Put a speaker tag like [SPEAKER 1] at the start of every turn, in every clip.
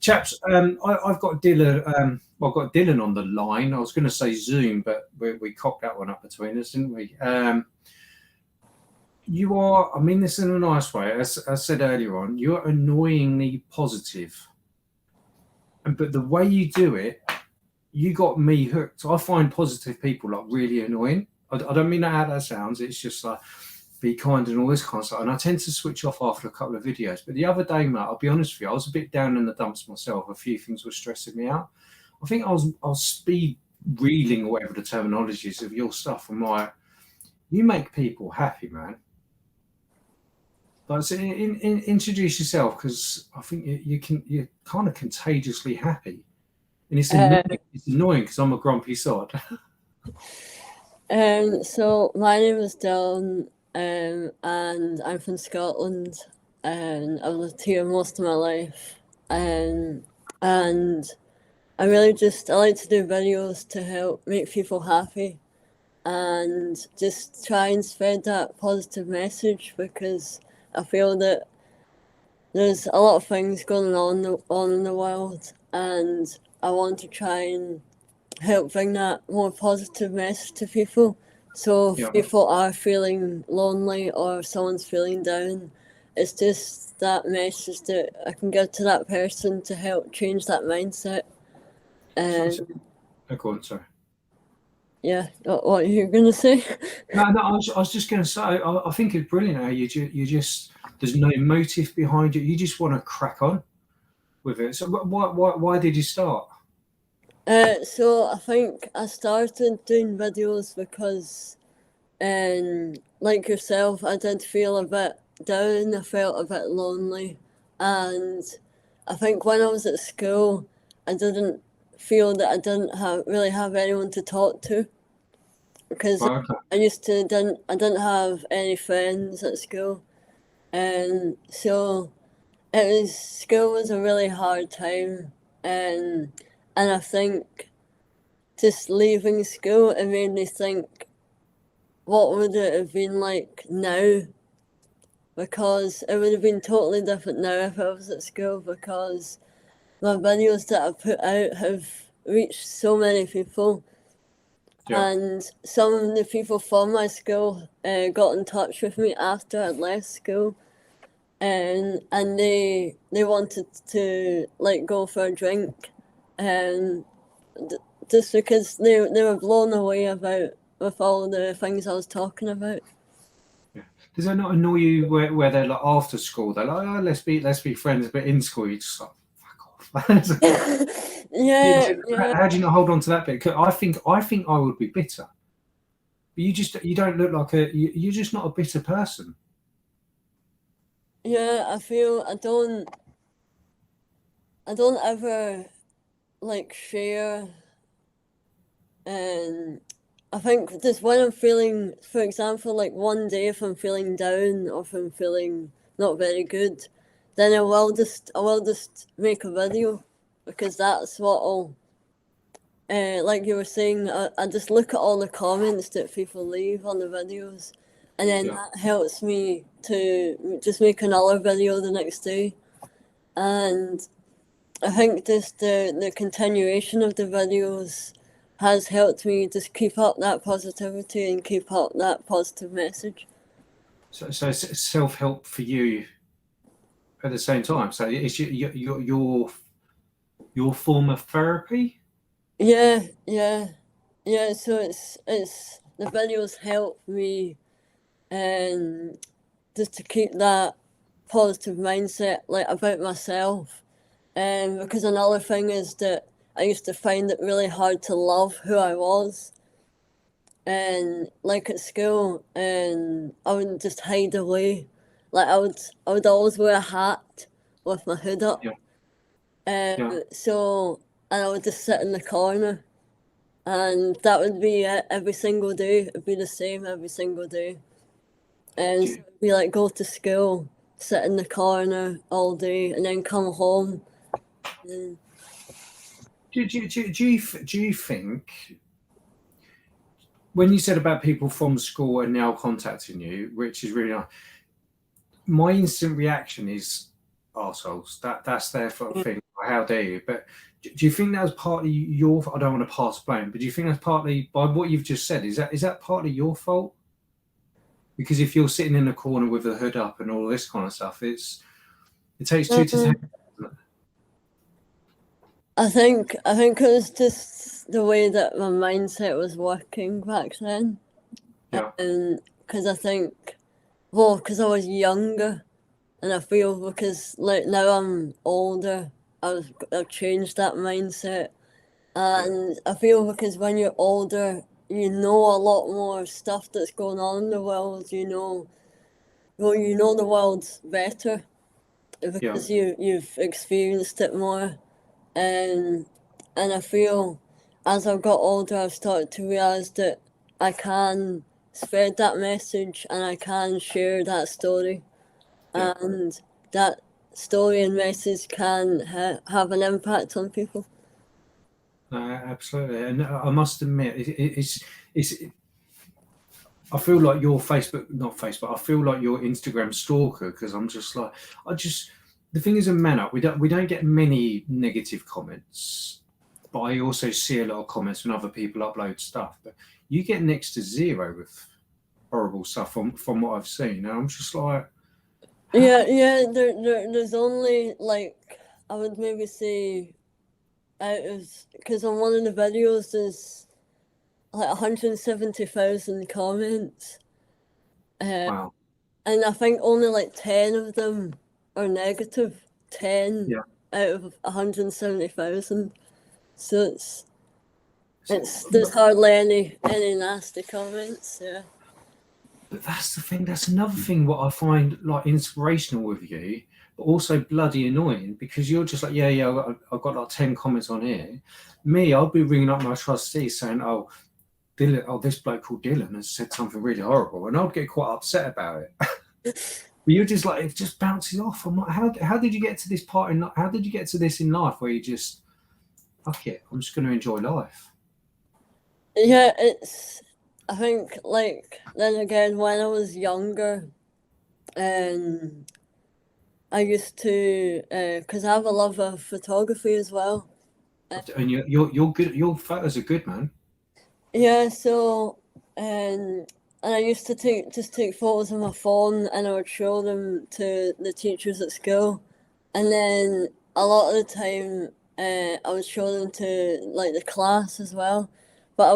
[SPEAKER 1] Chaps, I've got Dylan. Well, I've got Dylan on the line. I was going to say Zoom, but we cocked that one up between us, didn't we? You are. I mean this in a nice way. As I said earlier on, you're annoyingly positive, but the way you do it, you got me hooked. I find positive people like really annoying. I don't mean that how that sounds. It's just like be kind and all this kind of stuff. And I tend to switch off after a couple of videos. But the other day, Matt, I'll be honest with you, I was a bit down in the dumps myself. A few things were stressing me out. I think I was speed reeling or whatever the terminology is of your stuff. I'm like, you make people happy, man. But so introduce yourself, because I think you're kind of contagiously happy. And it's annoying because I'm a grumpy sod.
[SPEAKER 2] So my name is Dylan, and I'm from Scotland, and I've lived here most of my life, and I like to do videos to help make people happy, and just try and spread that positive message, because I feel that there's a lot of things going on in the world, and I want to try and help bring that more positive message to people. So if people are feeling lonely or someone's feeling down, it's just that message that I can give to that person to help change that mindset.
[SPEAKER 1] Go on, sorry.
[SPEAKER 2] Yeah, what are you going to say?
[SPEAKER 1] No, I was just going to say, I think it's brilliant how you just, there's no motive behind it. You just want to crack on with it. So why did you start?
[SPEAKER 2] So I think I started doing videos because, like yourself, I did feel a bit down. I felt a bit lonely, and I think when I was at school, I didn't feel that I didn't really have anyone to talk to, because I didn't have any friends at school, and so school was a really hard time, and I think just leaving school, it made me think, what would it have been like now? Because it would have been totally different now if I was at school, because my videos that I put out have reached so many people. Yeah. And some of the people from my school got in touch with me after I'd left school, and they wanted to like go for a drink, and just because they were blown away with all the things I was talking about.
[SPEAKER 1] Yeah. Does that not annoy you where they're like after school, they're like, oh, let's be friends, but in school you just like, fuck off.
[SPEAKER 2] Yeah.
[SPEAKER 1] How do you not hold on to that bit? 'Cause I think I would be bitter. But you don't look like you're just not a bitter person.
[SPEAKER 2] Yeah, I feel I don't ever like share, and I think just when I'm feeling, for example, like one day if I'm feeling down or if I'm feeling not very good, then I will just make a video, because that's what I'll like you were saying, I just look at all the comments that people leave on the videos, and then that helps me to just make another video the next day. And I think just the continuation of the videos has helped me just keep up that positivity and keep up that positive message.
[SPEAKER 1] So it's self-help for you at the same time. So it's your form of therapy.
[SPEAKER 2] Yeah. So it's the videos help me, and just to keep that positive mindset like about myself. Because another thing is that I used to find it really hard to love who I was. And like at school, and I would just hide away. Like I would always wear a hat with my hood up. So, and I would just sit in the corner, and that would be it every single day. It'd be the same every single day. And so it'd be like go to school, sit in the corner all day, and then come home. And
[SPEAKER 1] Do you think, when you said about people from school are now contacting you, which is really nice, my instant reaction is arseholes. That's their thing. How dare you? But do you think that was partly your? I don't want to pass blame, but do you think that's partly by what you've just said? Is that partly your fault? Because if you're sitting in a corner with the hood up and all this kind of stuff, it takes two to tango.
[SPEAKER 2] I think it was just the way that my mindset was working back then.
[SPEAKER 1] Yeah.
[SPEAKER 2] And because I think, well, because I was younger, and I feel because like now I'm older, I've changed that mindset, and I feel because when you're older, you know a lot more stuff that's going on in the world. You know the world better because you've experienced it more, and I feel as I've got older, I've started to realise that I can spread that message and I can share that story, and that story and message can have an impact on people.
[SPEAKER 1] Absolutely, and I must admit, it's. I feel like your not Facebook. I feel like your Instagram stalker because I'm just like, The thing is, in MANUP, we don't get many negative comments, but I also see a lot of comments when other people upload stuff. But you get next to zero with horrible stuff from what I've seen, and I'm just like,
[SPEAKER 2] There's only like I would maybe say out of because on one of the videos there's like 170,000 comments,
[SPEAKER 1] wow,
[SPEAKER 2] and I think only like 10 of them are negative. 10 out of 170,000. So there's hardly any nasty comments. Yeah.
[SPEAKER 1] But that's the thing. That's another thing. What I find like inspirational with you, but also bloody annoying because you're just like, I've got like 10 comments on here. Me, I'll be ringing up my trustees saying, oh, Dylan, this bloke called Dylan has said something really horrible, and I'd get quite upset about it. But you're just like, it just bounces off. I'm like, how did you get to this part how did you get to this in life where you just, fuck it, I'm just going to enjoy life?
[SPEAKER 2] Yeah, I think, like, then again, when I was younger, I used to, because I have a love of photography as well.
[SPEAKER 1] And you're good. Your photos are good, man.
[SPEAKER 2] Yeah, so, and I used to take photos on my phone and I would show them to the teachers at school. And then a lot of the time, I would show them to like the class as well. But I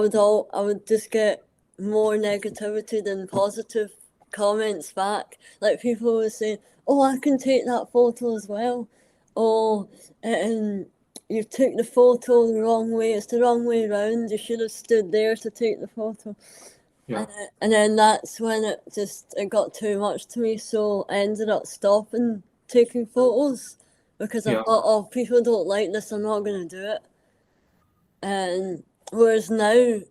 [SPEAKER 2] would just get more negativity than positive comments back. Like people would say, "Oh, I can take that photo as well." Oh, and you took the photo the wrong way. It's the wrong way around. You should have stood there to take the photo.
[SPEAKER 1] Yeah.
[SPEAKER 2] And then that's when it got too much to me. So I ended up stopping taking photos because I thought, oh, people don't like this. I'm not going to do it. And whereas now,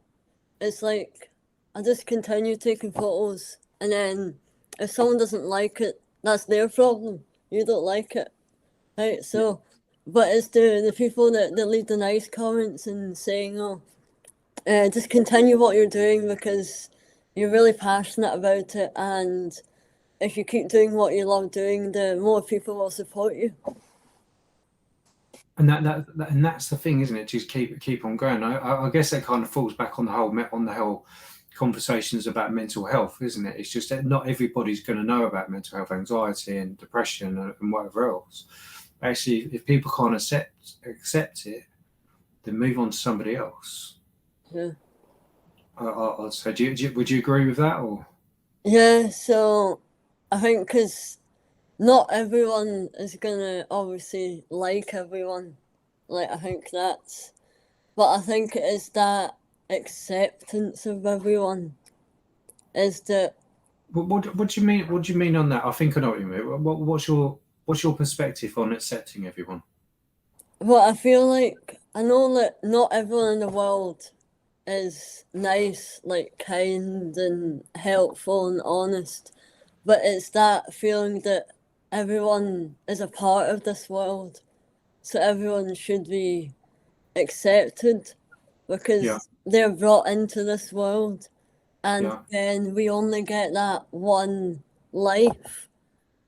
[SPEAKER 2] it's like I just continue taking photos, and then if someone doesn't like it, that's their problem. You don't like it, right? So, but it's the people that leave the nice comments and saying, oh, just continue what you're doing because you're really passionate about it, and if you keep doing what you love doing, the more people will support you.
[SPEAKER 1] And that's the thing, isn't it? Just keep on going. I guess that kind of falls back on the whole conversations about mental health, isn't it? It's just that not everybody's going to know about mental health, anxiety, and depression, and whatever else. Actually, if people can't accept it, then move on to somebody else.
[SPEAKER 2] Yeah.
[SPEAKER 1] I'd say, would you agree with that, or?
[SPEAKER 2] Yeah. So, I think because not everyone is gonna obviously like everyone. Like I think that's, but I think it is that acceptance of everyone. Is that
[SPEAKER 1] What do you mean? What do you mean on that? I think I know what you mean. What's your perspective on accepting everyone?
[SPEAKER 2] well, I feel like I know that not everyone in the world is nice, like kind and helpful and honest, but it's that feeling that everyone is a part of this world, so everyone should be accepted because they're brought into this world, and then we only get that one life,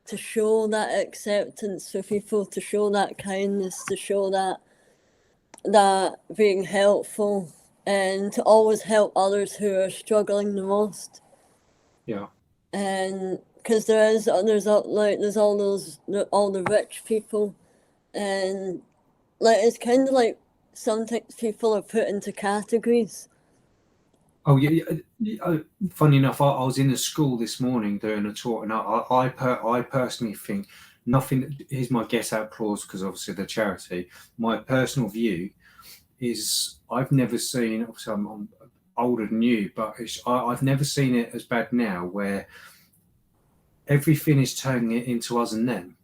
[SPEAKER 2] to show that acceptance for people, to show that kindness, to show that being helpful, and to always help others who are struggling the most.
[SPEAKER 1] Yeah.
[SPEAKER 2] And because there's all the rich people, and like it's kind of like sometimes people are put into categories.
[SPEAKER 1] Oh yeah. Funny enough, I was in a school this morning doing a talk, and I personally think nothing. Here's my get out clause, because obviously the charity. My personal view is I've never seen. Obviously, I'm older than you, but I've never seen it as bad now, where everything is turning it into us and them.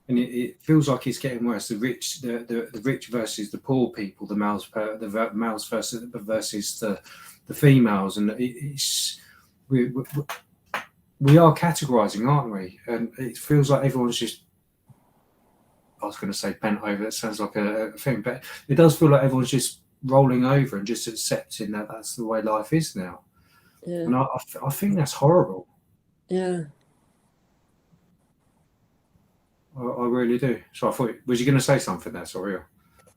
[SPEAKER 1] And it feels like it's getting worse. The rich, the rich versus the poor people, the males versus the females, and we are categorizing, aren't we? And it feels like everyone's just. I was going to say bent over. It sounds like a thing, but it does feel like everyone's just rolling over and just accepting that that's the way life is now.
[SPEAKER 2] Yeah.
[SPEAKER 1] And I think that's horrible.
[SPEAKER 2] Yeah.
[SPEAKER 1] I really do. So I thought, was you going to say something there? Sorry.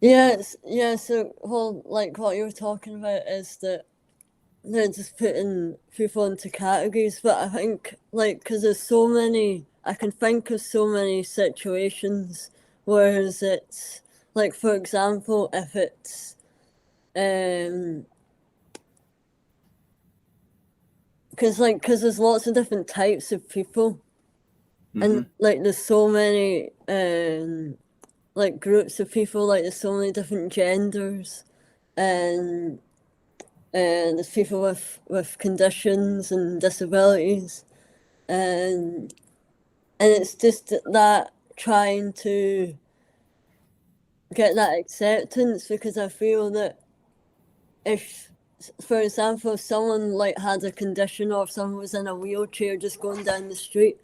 [SPEAKER 2] Yeah. So, well, like what you were talking about is that they're just putting people into categories, but I think like because there's so many, I can think of so many situations where it's like, for example, if it's because there's lots of different types of people. And like there's so many like groups of people, like there's so many different genders, and there's people with conditions and disabilities, and it's just that trying to get that acceptance, because I feel that if, for example, if someone like had a condition, or if someone was in a wheelchair just going down the street,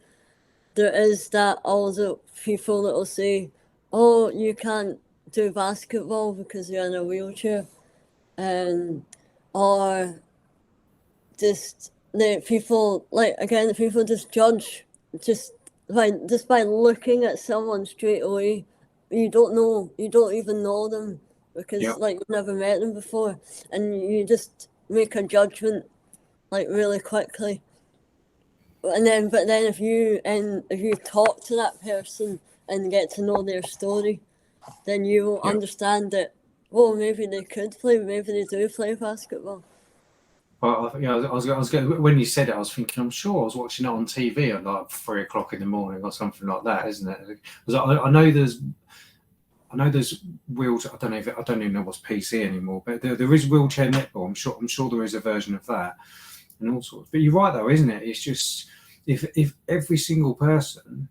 [SPEAKER 2] there is that also people that will say, oh, you can't do basketball because you're in a wheelchair, or just the people, like again, the people just judge just by looking at someone straight away. You don't even know them, because
[SPEAKER 1] Yeah.
[SPEAKER 2] like you've never met them before, and you just make a judgment like really quickly. But then if you talk to that person and get to know their story, then you will understand that, well, maybe they could play, maybe they do play basketball.
[SPEAKER 1] Well, I was going, when you said it, I was thinking, I'm sure I was watching it on TV at like 3 o'clock in the morning or something like that, isn't it? Because I know there's wheelchair. I don't even know what's PC anymore, but there is wheelchair netball. I'm sure there is a version of that, and all sorts. But you're right though, isn't it? It's just if every single person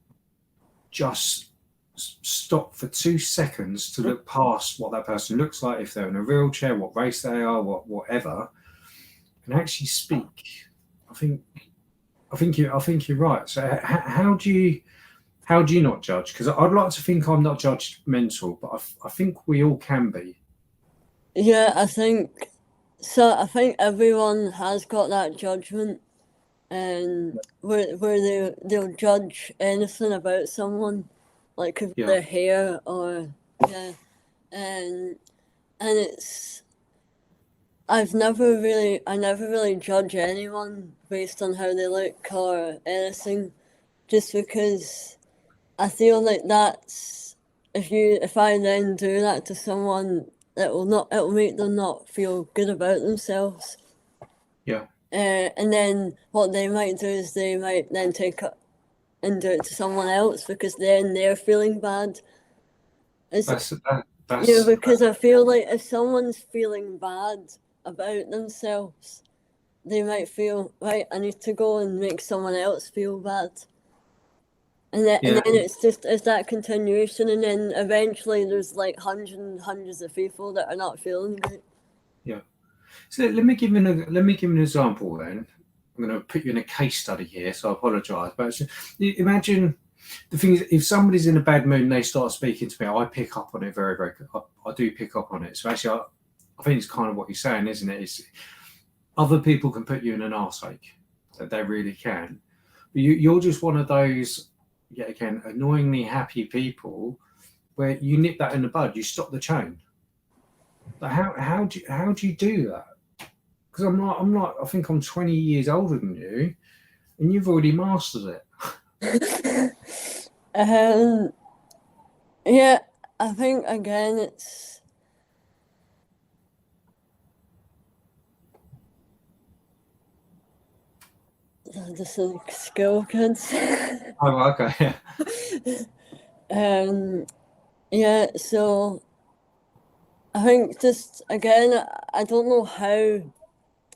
[SPEAKER 1] just stop for 2 seconds to look past what that person looks like, if they're in a wheelchair, what race they are, whatever, and actually speak. I think you're right. So how do you not judge? Because I'd like to think I'm not judgmental, but I think we all can be.
[SPEAKER 2] Yeah, I think so. I think everyone has got that judgment, and where they'll judge anything about someone, like could be
[SPEAKER 1] Yeah.
[SPEAKER 2] their hair, or and it's I never really judge anyone based on how they look or anything, just because I feel like that's, if I then do that to someone, it'll make them not feel good about themselves.
[SPEAKER 1] Yeah.
[SPEAKER 2] And then what they might do is they might then take it and do it to someone else, because then they're feeling bad. Because I feel like if someone's feeling bad about themselves, they might feel, right, I need to go and make someone else feel bad. And then it's that continuation, and then eventually there's like hundreds and hundreds of people that are not feeling good.
[SPEAKER 1] Yeah. So let me give you an example then. I'm going to put you in a case study here, so I apologise. But imagine the thing is, if somebody's in a bad mood and they start speaking to me, I pick up on it very, very. I do pick up on it. So actually, I think it's kind of what you're saying, isn't it? It's, other people can put you in an arseache, that they really can. You're just one of those, yet again, annoyingly happy people where you nip that in the bud. You stop the chain. Like how do you do that? Because I think I'm 20 years older than you, and you've already mastered it.
[SPEAKER 2] Yeah, I think again it's just like school kids.
[SPEAKER 1] Oh, okay.
[SPEAKER 2] Yeah, so I think just again, I don't know how.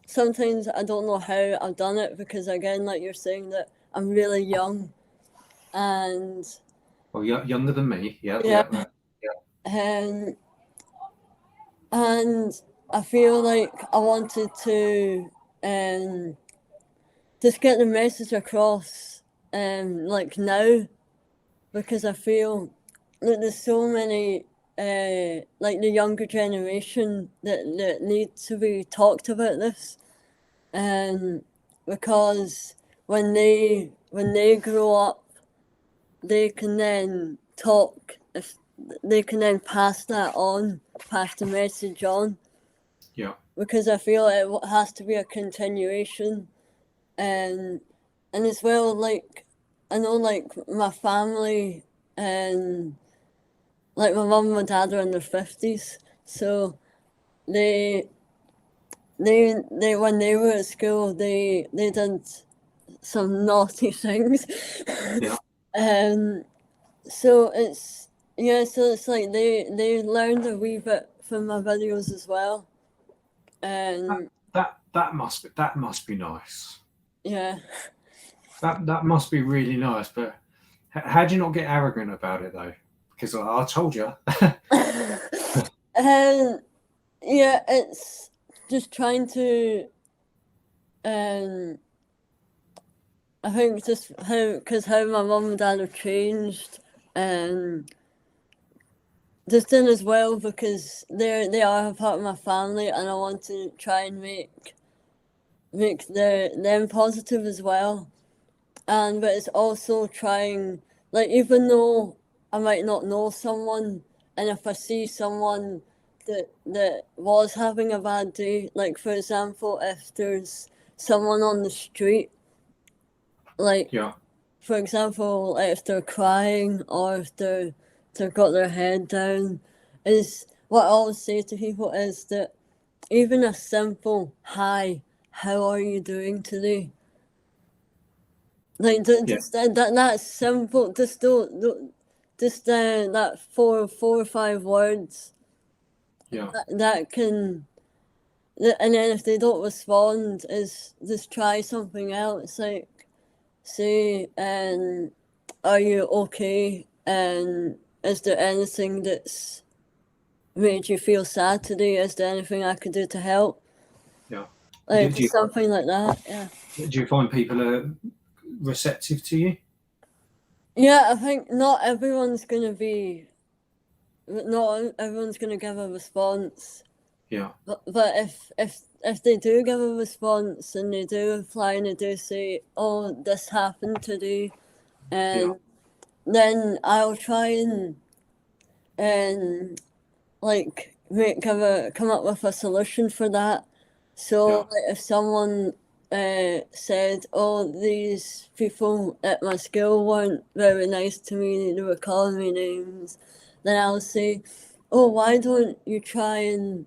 [SPEAKER 2] Sometimes I don't know how I've done it because again, like you're saying that I'm really young, and
[SPEAKER 1] Well, you're younger than me. Yeah,
[SPEAKER 2] yeah,
[SPEAKER 1] yeah,
[SPEAKER 2] and I feel like I wanted to just get the message across, like now, because I feel that there's so many like the younger generation that need to be talked about this, because when they grow up, they can then talk. If they can then pass that on, pass the message on,
[SPEAKER 1] yeah,
[SPEAKER 2] because I feel it has to be a continuation, and as well, like I know, like my family and like my mum and my dad are in their 50s, so they they when they were at school, they did some naughty things.
[SPEAKER 1] yeah.
[SPEAKER 2] um so it's yeah, so it's like they learned a wee bit from my videos as well. And
[SPEAKER 1] That must be nice.
[SPEAKER 2] yeah.
[SPEAKER 1] That must be really nice. But how do you not get arrogant about it though? Because I told you.
[SPEAKER 2] And yeah, it's just trying to um I think just how my mum and dad have changed, and just in as well because they are a part of my family, and I want to try and make them positive as well. And but it's also trying, like, even though I might not know someone, and if I see someone that was having a bad day, like for example, if there's someone on the street, like
[SPEAKER 1] Yeah,
[SPEAKER 2] for example, like if they're crying or if they've got their head down, is what I always say to people is that even a simple hi, how are you doing today? Like
[SPEAKER 1] yeah,
[SPEAKER 2] just that simple, just just that four or five words
[SPEAKER 1] yeah,
[SPEAKER 2] that can, and then if they don't respond, is just try something else, like say, are you okay? And is there anything that's made you feel sad today? Is there anything I could do to help?
[SPEAKER 1] yeah.
[SPEAKER 2] Like
[SPEAKER 1] Do
[SPEAKER 2] just something like that. Yeah.
[SPEAKER 1] you find people are receptive to you?
[SPEAKER 2] Yeah, I think not everyone's gonna give a response.
[SPEAKER 1] Yeah,
[SPEAKER 2] But if they do give a response and they do reply and they do say, "Oh, this happened today,"
[SPEAKER 1] yeah,
[SPEAKER 2] and then I'll try and like come up with a solution for that. So
[SPEAKER 1] yeah,
[SPEAKER 2] like, if someone said, "Oh, these people at my school weren't very nice to me, they were calling me names," then I'll say, "Oh, why don't you try and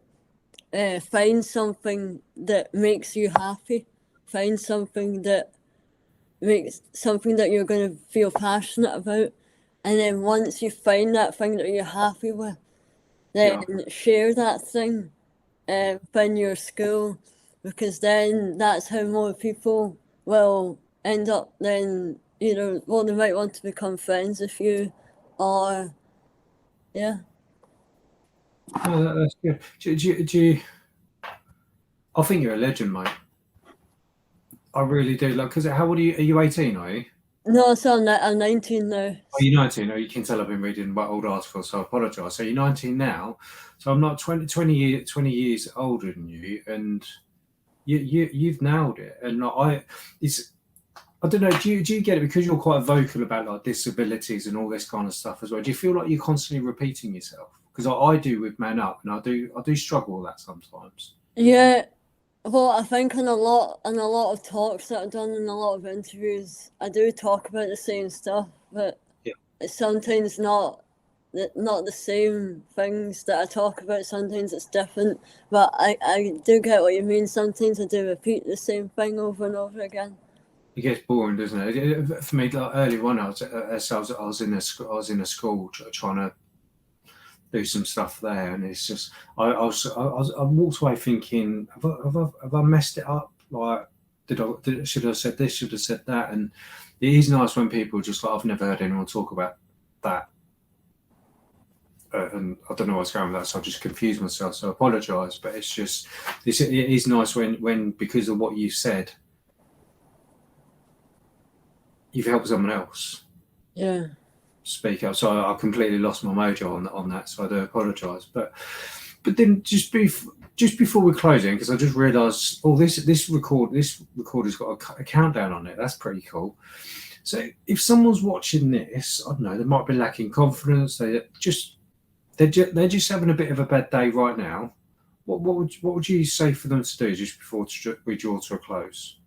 [SPEAKER 2] find something that makes you happy? Find something that you're going to feel passionate about, and then once you find that thing that you're happy with, then
[SPEAKER 1] yeah.
[SPEAKER 2] share that thing in your school, because then that's how more people will end up then either, well, they might want to become friends with you, or yeah."
[SPEAKER 1] No, that's good. I think you're a legend, mate. I really do. Like, because how old are you? Are you 18? Are you?
[SPEAKER 2] No, so I'm 19 now.
[SPEAKER 1] Are you 19? Oh, you can tell I've been reading my old articles, so I apologise. So you're 19 now. So I'm not 20 years older than you, and you've nailed it. And it's I don't know. Do you get it because you're quite vocal about like disabilities and all this kind of stuff as well? Do you feel like you're constantly repeating yourself? Because I do with Man Up, and I do struggle with that sometimes.
[SPEAKER 2] Yeah, well, I think in a lot of talks that I've done in a lot of interviews, I do talk about the same stuff, but
[SPEAKER 1] Yeah.
[SPEAKER 2] it's sometimes not the same things that I talk about. Sometimes it's different, but I do get what you mean. Sometimes I do repeat the same thing over and over again.
[SPEAKER 1] It gets boring, doesn't it? For me, like early on, I was in a school trying to do some stuff there, and it's just I walked away thinking, have I messed it up? Like, should I have said this? Should have said that? And it is nice when people just like, I've never heard anyone talk about that. And I don't know what's going on with that, so I just confused myself. So I apologise, but it is nice when because of what you said, you've helped someone else.
[SPEAKER 2] Yeah.
[SPEAKER 1] Speak up. So I completely lost my mojo on that. So I do apologise. But then just before we're closing, because I just realised, this recorder's got a countdown on it. That's pretty cool. So if someone's watching this, I don't know, they might be lacking confidence. They're just having a bit of a bad day right now. What would you say for them to do just before we draw to a close?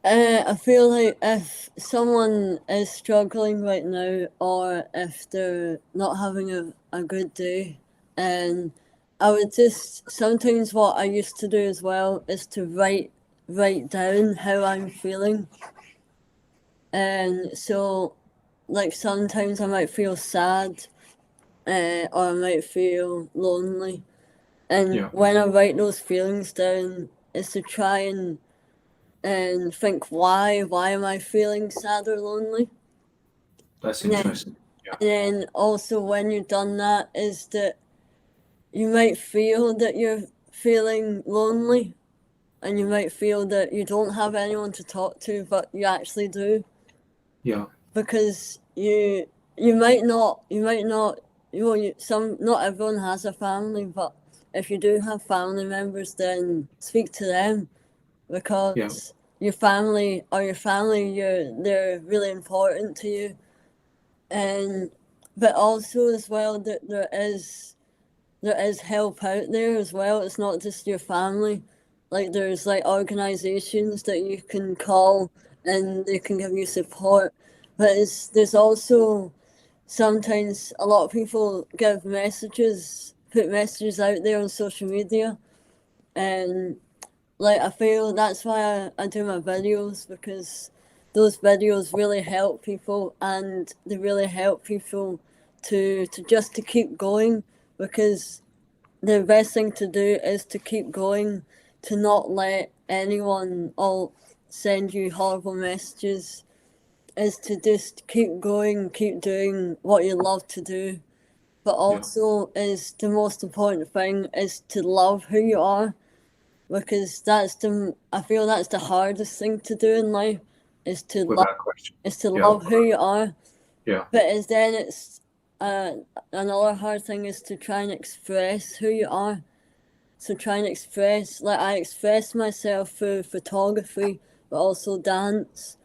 [SPEAKER 2] I feel like if someone is struggling right now, or if they're not having a good day, and I would just, sometimes what I used to do as well is to write down how I'm feeling. And so, like, sometimes I might feel sad, or I might feel lonely. And
[SPEAKER 1] Yeah,
[SPEAKER 2] when I write those feelings down, is to try and think, why am I feeling sad or lonely?
[SPEAKER 1] that's
[SPEAKER 2] And then,
[SPEAKER 1] interesting. Yeah,
[SPEAKER 2] and then also when you've done that, is that you might feel that you're feeling lonely, and you might feel that you don't have anyone to talk to, but you actually do,
[SPEAKER 1] yeah,
[SPEAKER 2] because you might not some, not everyone has a family, but if you do have family members, then speak to them,
[SPEAKER 1] yeah,
[SPEAKER 2] because your family, they're really important to you. And but also as well, that there is help out there as well. It's not just your family. Like, there's like organizations that you can call, and they can give you support. But there's also sometimes a lot of people put messages out there on social media, and like, I feel that's why I do my videos, because those videos really help people, and they really help people to just to keep going, because the best thing to do is to keep going, to not let anyone all send you horrible messages, is to just keep going, keep doing what you love to do. But
[SPEAKER 1] yeah.
[SPEAKER 2] also, is the most important thing is to love who you are, because I feel that's the hardest thing to do in life, is to love
[SPEAKER 1] Without question.
[SPEAKER 2] is to
[SPEAKER 1] Yeah,
[SPEAKER 2] love who you are.
[SPEAKER 1] yeah,
[SPEAKER 2] But it's another hard thing is to try and express who you are. So try and express, like, I express myself through photography, but also dance,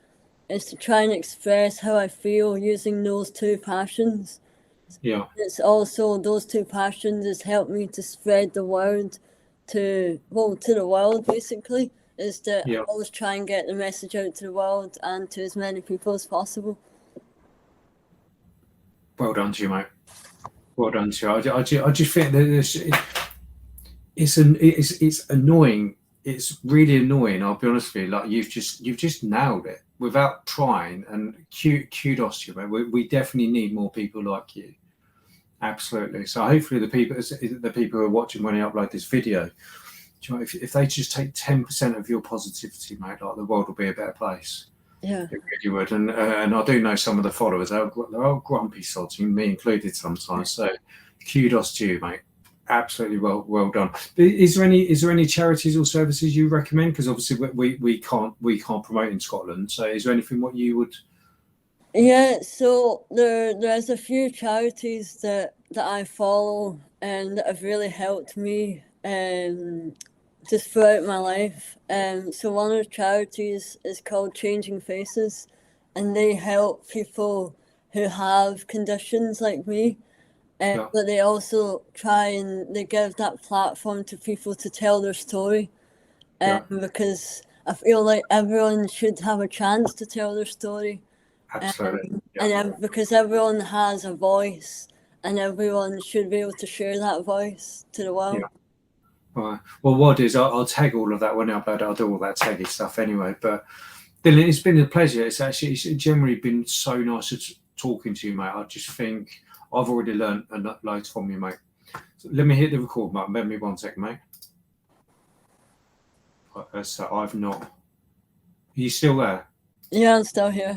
[SPEAKER 2] is to try and express how I feel using those two passions.
[SPEAKER 1] yeah,
[SPEAKER 2] It's also, those two passions has helped me to spread the word to the world, basically, is that I
[SPEAKER 1] yeah.
[SPEAKER 2] always try and get the message out to the world and to as many people as possible.
[SPEAKER 1] Well done to you, mate. Well done to you. I just think that it's annoying. It's really annoying. I'll be honest with you. Like, you've just nailed it without trying. And kudos to you, mate. We definitely need more people like you. Absolutely. So hopefully the people who are watching when I upload this video, if they just take 10% of your positivity, mate, like, the world will be a better place.
[SPEAKER 2] Yeah.
[SPEAKER 1] It really would. And I do know some of the followers, they're all grumpy sods, me included sometimes. So kudos to you, mate. Absolutely well done. Is there any charities or services you recommend? Because obviously we can't promote in Scotland. So is there anything what you would?
[SPEAKER 2] Yeah, so there's a few charities that I follow and that have really helped me just throughout my life. So one of the charities is called Changing Faces, and they help people who have conditions like me.
[SPEAKER 1] Yeah.
[SPEAKER 2] But they also try and they give that platform to people to tell their story.
[SPEAKER 1] Yeah.
[SPEAKER 2] Because I feel like everyone should have a chance to tell their story.
[SPEAKER 1] Absolutely. Yeah.
[SPEAKER 2] Because everyone has a voice, and everyone should be able to share that voice to the world.
[SPEAKER 1] Yeah. Right. Well, what is I'll tag all of that one out, but I'll do all that taggy stuff anyway. But Dylan, it's been a pleasure. It's generally been so nice talking to you, mate. I just think I've already learned loads from you, mate. So let me hit the record button. Let me 1 second, mate. So I've not. Are you still there?
[SPEAKER 2] Yeah, I'm still here.